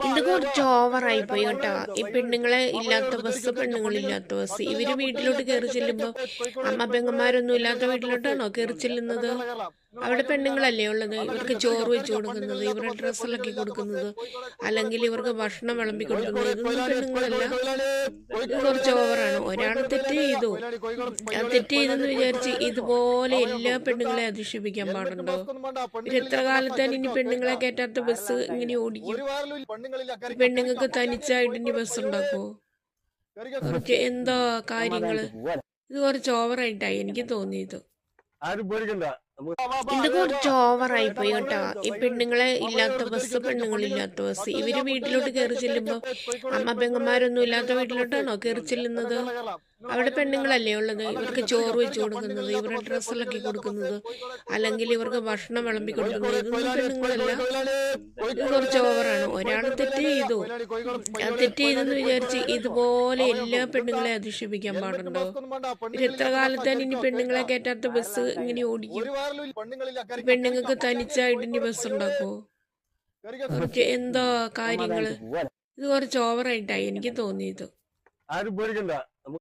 ഇത് കുറച്ച് ഓവറായി പോയി കേട്ടോ. ഈ പെണ്ണുങ്ങളെ ഇല്ലാത്ത ബസ്, പെണ്ണുങ്ങളില്ലാത്ത ബസ്. ഇവര് വീട്ടിലോട്ട് കയറി ചെല്ലുമ്പോൾ അമ്മ പെങ്ങന്മാരൊന്നും ഇല്ലാത്ത വീട്ടിലോട്ടാണോ കയറി ചെല്ലുന്നത്? അവിടെ പെണ്ണുങ്ങളല്ലേ ഉള്ളത്. ഇവർക്ക് ചോറ് വെച്ച് കൊടുക്കുന്നത്, ഇവരുടെ ഡ്രസ്സ് ഇളക്കി കൊടുക്കുന്നത്, അല്ലെങ്കിൽ ഇവർക്ക് ഭക്ഷണം വിളമ്പി കൊടുക്കുന്നത്, ഇതൊന്നും പെണ്ണുങ്ങളല്ല. ഇത് കുറച്ച് ഓവറാണ്. ഒരാൾ തെറ്റ് ചെയ്തു, തെറ്റ് ചെയ്തെന്ന് വിചാരിച്ച് ഇതുപോലെ എല്ലാ പെണ്ണുങ്ങളെ അധിക്ഷേപിക്കാൻ പാടുണ്ടോ? ഇവർ എത്ര കാലത്താണ് ഇനി പെണ്ണുങ്ങളെ കയറ്റാത്ത ബസ് ഇങ്ങനെ ഓടിക്കും? പെണ്ണുങ്ങൾക്ക് തനിച്ചായിട്ട് ഇനി ബസ് ഉണ്ടാക്കുമോ? കുറച്ച് എന്താ കാര്യങ്ങള്? ഇത് കുറച്ച് ഓവറായിട്ടായി എനിക്ക് തോന്നിയത്. ഇത് കുറച്ച് ഓവറായി പോയി കേട്ടോ. ഈ പെണ്ണുങ്ങളെ ഇല്ലാത്ത ബസ്, പെണ്ണുങ്ങളില്ലാത്ത ബസ്. ഇവര് വീട്ടിലോട്ട് കയറി ചെല്ലുമ്പോൾ അമ്മ പെങ്ങന്മാരൊന്നും ഇല്ലാത്ത വീട്ടിലോട്ടാണോ കയറി ചെല്ലുന്നത്? അവിടെ പെണ്ണുങ്ങളല്ലേ ഉള്ളത്. ഇവർക്ക് ചോറ് വെച്ച് കൊടുക്കുന്നത്, ഇവരുടെ ഡ്രസ്സ് ഇളക്കി കൊടുക്കുന്നത്, അല്ലെങ്കിൽ ഇവർക്ക് ഭക്ഷണം വിളമ്പി കൊടുക്കുന്നത്, ഇതൊന്നും പെണ്ണുങ്ങളല്ല. ഇത് കുറച്ച് ഓവറാണ്. ഒരാൾ തെറ്റ് ചെയ്തു, തെറ്റ് ചെയ്തെന്ന് വിചാരിച്ച് ഇതുപോലെ എല്ലാ പെണ്ണുങ്ങളെ അധിക്ഷേപിക്കാൻ പാടുണ്ടോ? ഇവർ എത്ര കാലത്താണ് ഇനി പെണ്ണുങ്ങളെ കയറ്റാത്ത ബസ് ഇങ്ങനെ ഓടിക്കും? പെണ്ണുങ്ങൾക്ക് തനിച്ചായിട്ട് ഇനി ബസ് ഉണ്ടാക്കുമോ? കുറച്ച് എന്താ കാര്യങ്ങള്? ഇത് കുറച്ച് ഓവറായിട്ടായി എനിക്ക് തോന്നിയത്.